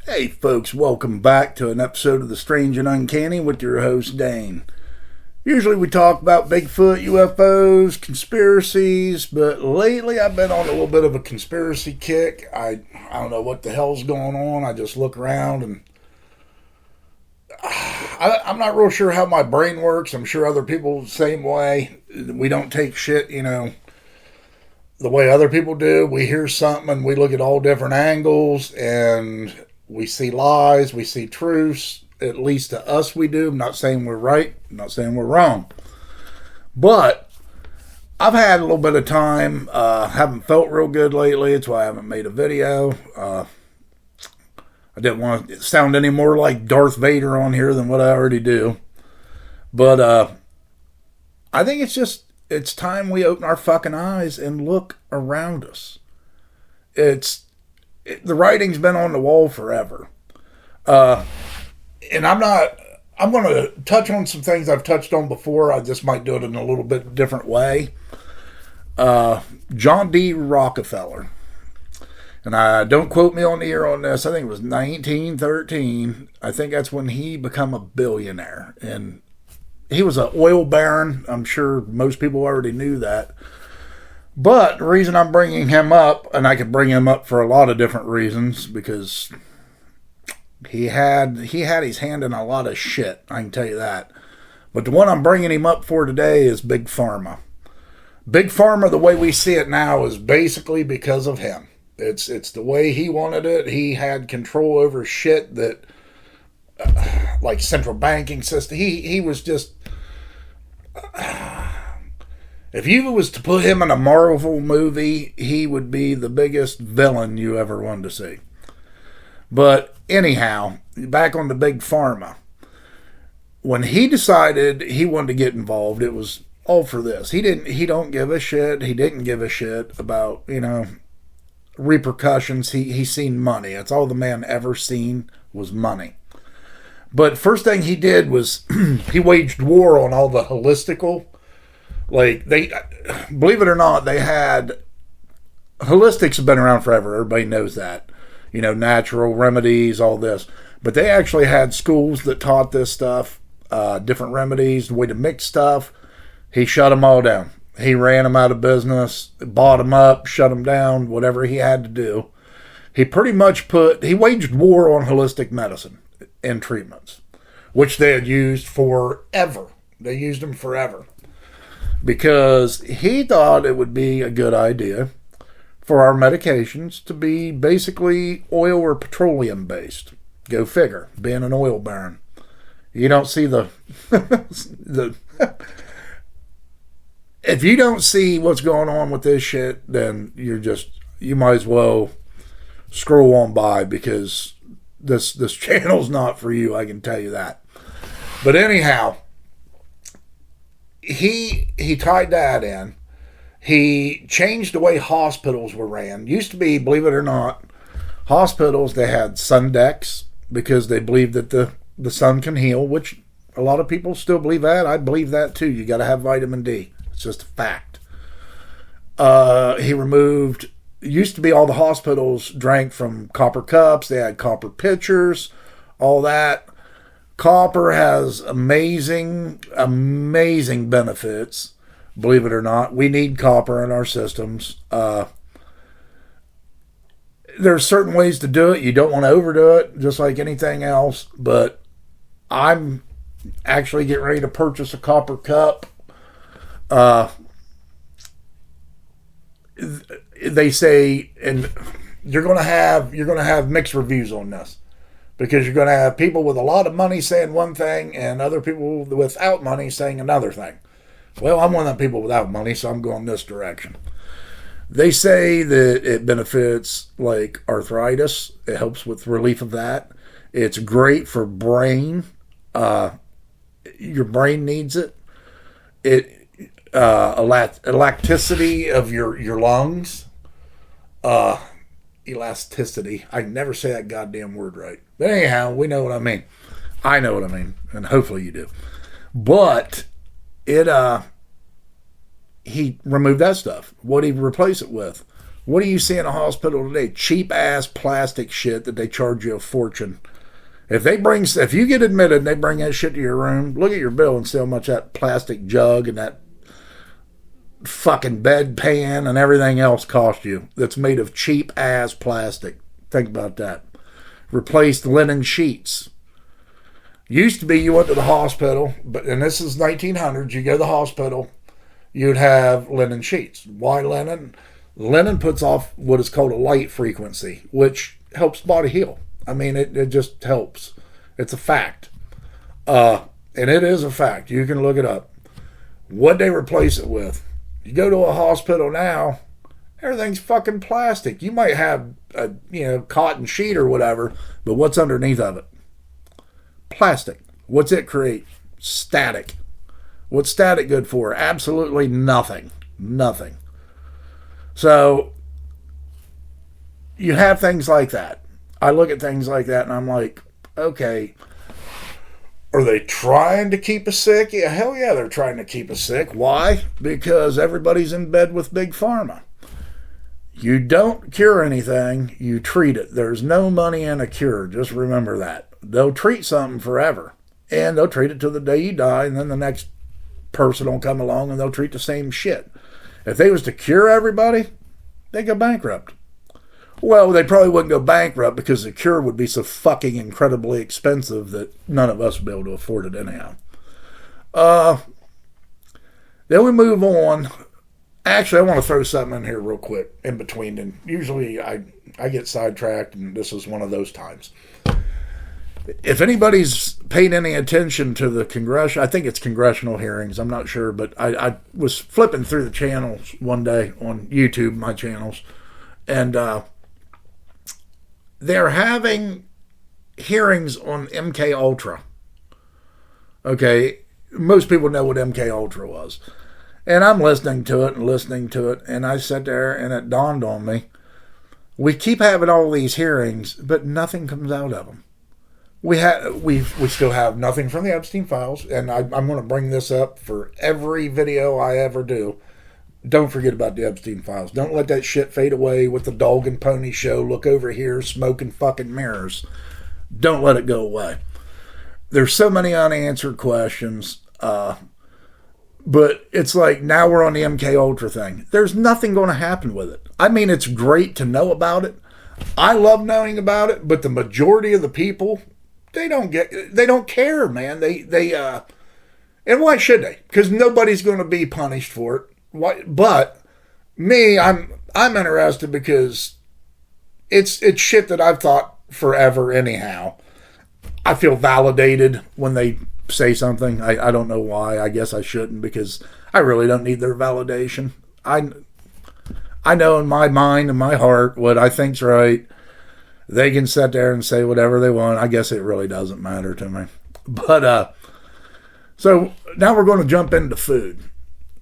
Hey folks, welcome back to an episode of The Strange and Uncanny with your host Dane. Usually we talk about Bigfoot, UFOs, conspiracies, but lately I've been on a little bit of a conspiracy kick. I don't know what the hell's going on. I just look around and I'm not real sure how my brain works. I'm sure other people the same way. We don't take shit, the way other people do. We hear something and we look at all different angles and we see lies, we see truths, at least to us we do. I'm not saying we're right, I'm not saying we're wrong. But I've had a little bit of time, haven't felt real good lately. That's why I haven't made a video. I didn't want to sound any more like Darth Vader on here than what I already do. But I think it's time we open our fucking eyes and look around us. The writing's been on the wall forever. And I'm going to touch on some things I've touched on before. I just might do it in a little bit different way. John D. Rockefeller. And don't quote me on the year on this. I think it was 1913. I think that's when he became a billionaire. And he was an oil baron. I'm sure most people already knew that. But the reason I'm bringing him up, and I could bring him up for a lot of different reasons, because he had his hand in a lot of shit, I can tell you that. But the one I'm bringing him up for today is Big Pharma. Big Pharma, the way we see it now, is basically because of him. It's the way he wanted it. He had control over shit that, like central banking system. He was just... If you was to put him in a Marvel movie, he would be the biggest villain you ever wanted to see. But anyhow, back on the Big Pharma. When he decided he wanted to get involved, it was all for this. He don't give a shit. He didn't give a shit about, repercussions. He seen money. That's all the man ever seen was money. But first thing he did was he waged war on all the holistical. Like, believe it or not, they had, holistics have been around forever. Everybody knows that. Natural remedies, all this. But they actually had schools that taught this stuff, different remedies, the way to mix stuff. He shut them all down. He ran them out of business, bought them up, shut them down, whatever he had to do. He pretty much he waged war on holistic medicine and treatments, which they had used forever. They used them forever. Because he thought it would be a good idea for our medications to be basically oil or petroleum based. Go figure, being an oil baron. You don't see if you don't see what's going on with this shit, then you might as well scroll on by, because this channel's not for you, I can tell you that. But anyhow, he tied that in. He changed the way hospitals were ran. Used to be, believe it or not, hospitals, they had sun decks because they believed that the sun can heal, which a lot of people still believe that. I believe that too. You got to have vitamin D. It's just a fact. He removed, used to be all the hospitals drank from copper cups. They had copper pitchers, all that. Copper has amazing benefits, believe it or not. We need copper in our systems. There's certain ways to do it. You don't want to overdo it, just like anything else. But I'm actually getting ready to purchase a copper cup. They say, and you're going to have mixed reviews on this. Because you're going to have people with a lot of money saying one thing and other people without money saying another thing. Well, I'm one of the people without money, so I'm going this direction. They say that it benefits like arthritis. It helps with relief of that. It's great for brain. Your brain needs it. Elasticity of your lungs. Elasticity. I never say that goddamn word right. But anyhow, we know what I mean. I know what I mean, and hopefully you do. But he removed that stuff. What did he replace it with? What do you see in a hospital today? Cheap ass plastic shit that they charge you a fortune. If you get admitted and they bring that shit to your room, look at your bill and see how much that plastic jug and that fucking bedpan and everything else cost you that's made of cheap ass plastic. Think about that. Replaced linen sheets. Used to be you went to the hospital, and this is 1900s, you go to the hospital, you'd have linen sheets. Why linen? Linen puts off what is called a light frequency, which helps body heal. I mean, it just helps. It's a fact. And it is a fact. You can look it up. What they replace it with? You go to a hospital now, everything's fucking plastic. You might have a cotton sheet or whatever, but what's underneath of it? Plastic. What's it create? Static. What's static good for? Absolutely nothing. Nothing. So you have things like that. I look at things like that and I'm like, okay, are they trying to keep us sick? Yeah, hell yeah, they're trying to keep us sick. Why? Because everybody's in bed with Big Pharma. You don't cure anything, you treat it. There's no money in a cure. Just remember that. They'll treat something forever. And they'll treat it till the day you die, and then the next person will come along and they'll treat the same shit. If they was to cure everybody, they'd go bankrupt. Well, they probably wouldn't go bankrupt because the cure would be so fucking incredibly expensive that none of us would be able to afford it anyhow. Then we move on. Actually, I want to throw something in here real quick in between. And usually I get sidetracked, and this is one of those times. If anybody's paid any attention to the I think it's congressional hearings, I'm not sure, but I was flipping through the channels one day on YouTube, my channels, and they're having hearings on MK Ultra. Okay, most people know what MK Ultra was. And I'm listening to it, and I sat there and it dawned on me, we keep having all these hearings, but nothing comes out of them. We still have nothing from the Epstein files, and I'm going to bring this up for every video I ever do. Don't forget about the Epstein files. Don't let that shit fade away with the dog and pony show. Look over here, smoking fucking mirrors. Don't let it go away. There's so many unanswered questions. But it's like now we're on the MK Ultra thing. There's nothing going to happen with it. I mean, it's great to know about it. I love knowing about it, but the majority of the people, they don't care, man. And why should they? Because nobody's going to be punished for it. Why? But me, I'm interested because it's shit that I've thought forever anyhow. I feel validated when they say something. I don't know why. I guess I shouldn't, because I really don't need their validation. I know in my mind and my heart what I think's right. They can sit there and say whatever they want. I guess it really doesn't matter to me. But so now we're going to jump into food.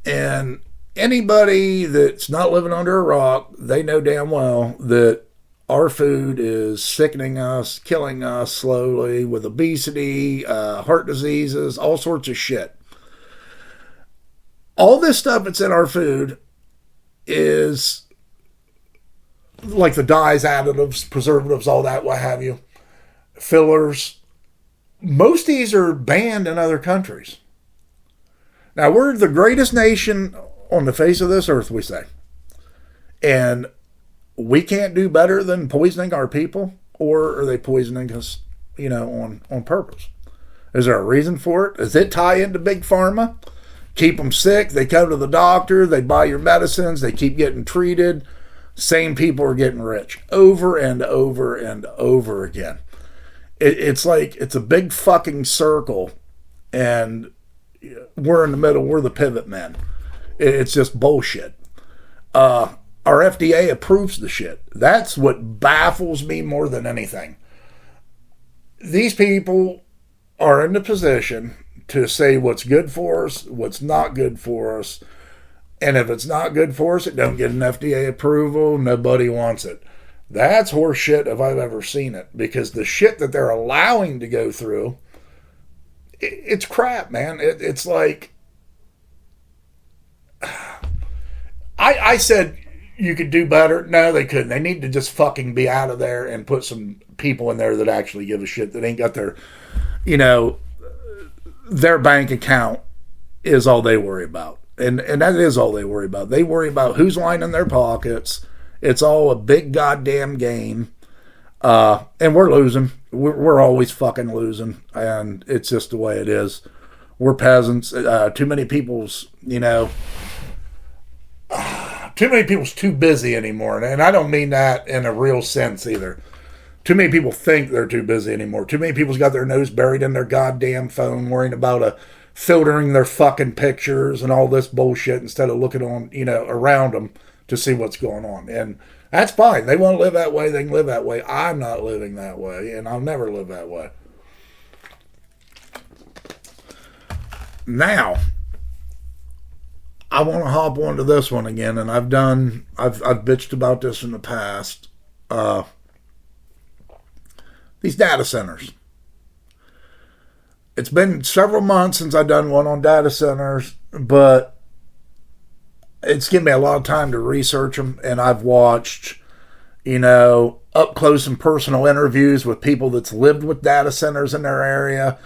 And anybody that's not living under a rock, they know damn well that our food is sickening us, killing us slowly with obesity, heart diseases, all sorts of shit. All this stuff that's in our food is like the dyes, additives, preservatives, all that, what have you, fillers. Most of these are banned in other countries. Now, we're the greatest nation on the face of this earth, we say. And we can't do better than poisoning our people, or are they poisoning us, on purpose? Is there a reason for it? Does it tie into Big Pharma? Keep them sick. They come to the doctor. They buy your medicines. They keep getting treated. Same people are getting rich over and over and over again. It's like it's a big fucking circle, and we're in the middle. We're the pivot men. It's just bullshit. Our FDA approves the shit. That's what baffles me more than anything. These people are in the position to say what's good for us, what's not good for us. And if it's not good for us, it don't get an FDA approval. Nobody wants it. That's horse shit if I've ever seen it. Because the shit that they're allowing to go through, it's crap, man. It's like, I said, you could do better. No, they couldn't. They need to just fucking be out of there and put some people in there that actually give a shit, that ain't got their, you know, their bank account is all they worry about. And that is all they worry about. They worry about who's lining their pockets. It's all a big goddamn game. And we're losing. We're always fucking losing. And it's just the way it is. We're peasants. Too many people's, you know, too many people's too busy anymore. And I don't mean that in a real sense either. Too many people think they're too busy anymore. Too many people's got their nose buried in their goddamn phone worrying about filtering their fucking pictures and all this bullshit instead of looking on, you know, around them to see what's going on. And that's fine. They want to live that way. They can live that way. I'm not living that way, and I'll never live that way. Now, I want to hop onto this one again, and I've bitched about this in the past. These data centers. It's been several months since I've done one on data centers, but it's given me a lot of time to research them, and I've watched, you know, up close and personal interviews with people that's lived with data centers in their area.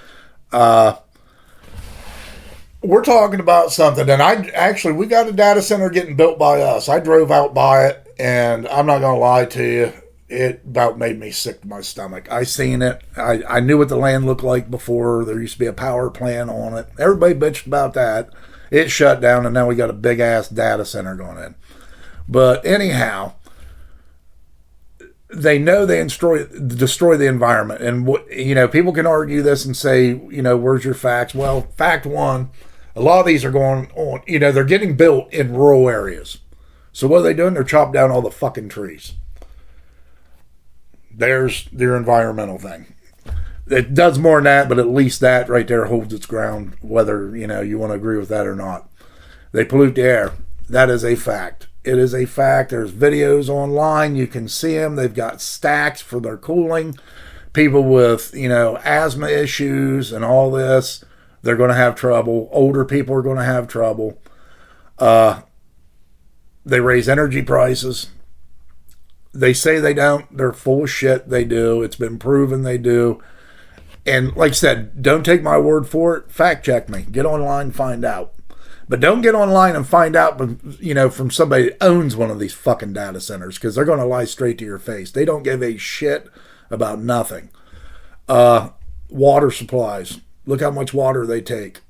We're talking about something, and we got a data center getting built by us. I drove out by it, and I'm not going to lie to you, it about made me sick to my stomach. I seen it. I knew what the land looked like before. There used to be a power plant on it. Everybody bitched about that. It shut down, and now we got a big-ass data center going in. But anyhow, they know they destroy the environment. And, you know, people can argue this and say, you know, where's your facts? Well, fact one, a lot of these are going on, you know, they're getting built in rural areas. So what are they doing? They're chopping down all the fucking trees. There's their environmental thing. It does more than that, but at least that right there holds its ground, whether, you know, you want to agree with that or not. They pollute the air. That is a fact. It is a fact. There's videos online. You can see them. They've got stacks for their cooling. People with, you know, asthma issues and all this, they're going to have trouble. Older people are going to have trouble. They raise energy prices. They say they don't. They're full of shit. They do. It's been proven they do. And like I said, don't take my word for it. Fact check me. Get online, find out. But don't get online and find out, you know, from somebody that owns one of these fucking data centers, because they're going to lie straight to your face. They don't give a shit about nothing. Water supplies. Look how much water they take.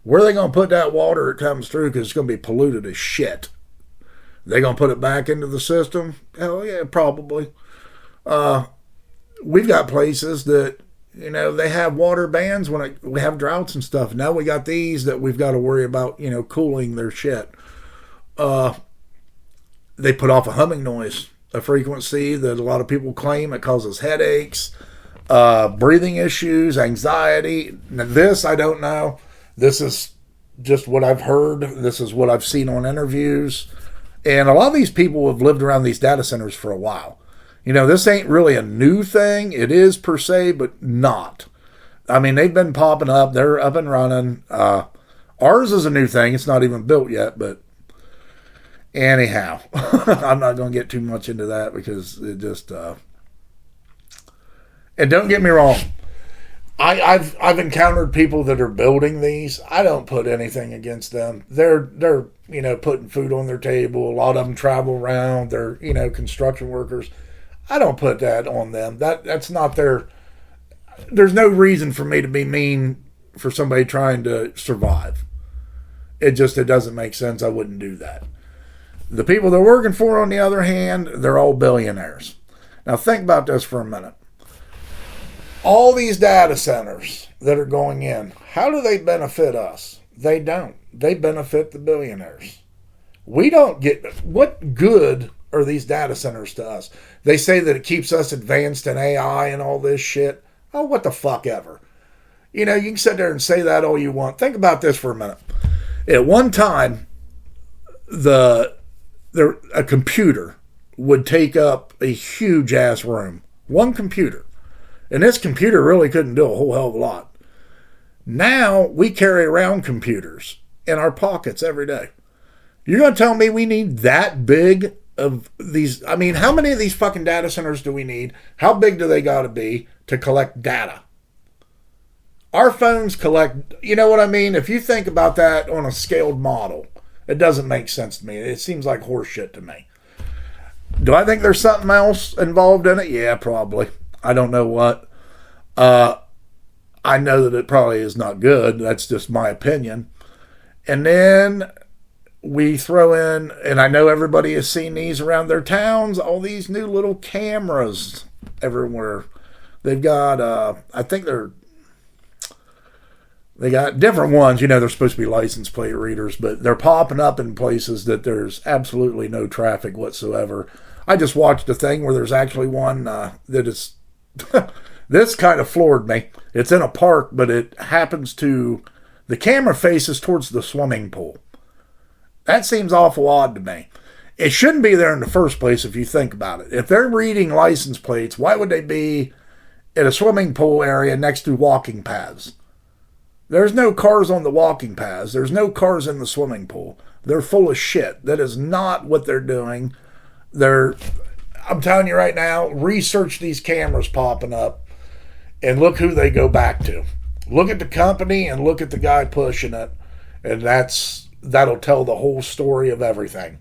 Where are they going to put that water that comes through? Because it's going to be polluted as shit. They going to put it back into the system? Hell yeah, probably. We've got places that, you know, they have water bans when we have droughts and stuff. Now we got these that we've got to worry about, you know, cooling their shit. They put off a humming noise, a frequency that a lot of people claim it causes headaches, breathing issues, anxiety. Now this, I don't know. This is just what I've heard. This is what I've seen on interviews. And a lot of these people have lived around these data centers for a while. You know, this ain't really a new thing. It is per se, but not. I mean, they've been popping up. They're up and running. Ours is a new thing. It's not even built yet, but anyhow, I'm not going to get too much into that because it just... And don't get me wrong. I've encountered people that are building these. I don't put anything against them. They're you know, putting food on their table. A lot of them travel around. They're, you know, construction workers. I don't put that on them. That's not their... There's no reason for me to be mean for somebody trying to survive. It doesn't make sense. I wouldn't do that. The people they're working for, on the other hand, they're all billionaires. Now think about this for a minute. All these data centers that are going in, how do they benefit us? They don't. They benefit the billionaires. We don't get... What good are these data centers to us? They say that it keeps us advanced in AI and all this shit. Oh, what the fuck ever. You know, you can sit there and say that all you want. Think about this for a minute. At one time, a computer would take up a huge ass room. One computer. And this computer really couldn't do a whole hell of a lot. Now we carry around computers in our pockets every day. You're going to tell me we need that big of these? I mean, how many of these fucking data centers do we need? How big do they got to be to collect data? Our phones collect, you know what I mean? If you think about that on a scaled model, it doesn't make sense to me. It seems like horseshit to me. Do I think there's something else involved in it? Yeah, probably. I don't know what. I know that it probably is not good. That's just my opinion. And then we throw in, and I know everybody has seen these around their towns, all these new little cameras everywhere. They've got, I think they got different ones. You know, they're supposed to be license plate readers, but they're popping up in places that there's absolutely no traffic whatsoever. I just watched a thing where there's actually one that is, this kind of floored me. It's in a park, but it happens to, the camera faces towards the swimming pool. That seems awful odd to me. It shouldn't be there in the first place if you think about it. If they're reading license plates, why would they be at a swimming pool area next to walking paths? There's no cars on the walking paths. There's no cars in the swimming pool. They're full of shit. That is not what they're doing. I'm telling you right now, research these cameras popping up and look who they go back to. Look at the company and look at the guy pushing it, and that'll tell the whole story of everything.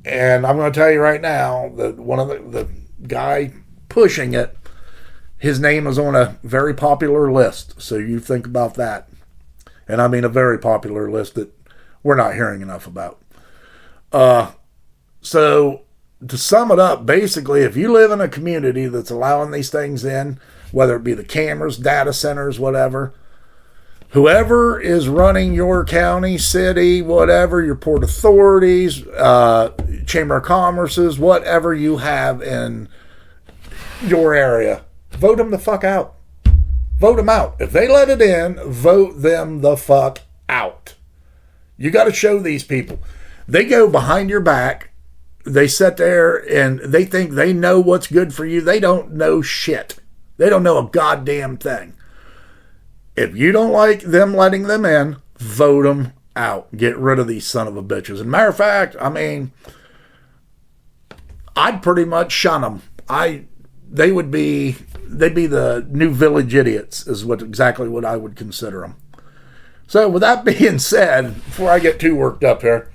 And I'm going to tell you right now that one of the guy pushing it, his name is on a very popular list, so you think about that. And I mean a very popular list that we're not hearing enough about. So to sum it up, basically, if you live in a community that's allowing these things in, whether it be the cameras, data centers, whatever, whoever is running your county, city, whatever, your port authorities, chamber of commerces, whatever you have in your area, vote them the fuck out. Vote them out. If they let it in, vote them the fuck out. You got to show these people. They go behind your back. They sit there and they think they know what's good for you. They don't know shit. They don't know a goddamn thing. If you don't like them letting them in, vote them out. Get rid of these son of a bitches. And matter of fact, I mean, I'd pretty much shun them. They'd be the new village idiots is exactly what I would consider them. So with that being said, before I get too worked up here,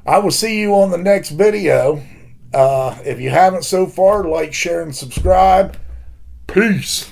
I will see you on the next video. If you haven't so far, like, share, and subscribe. Peace.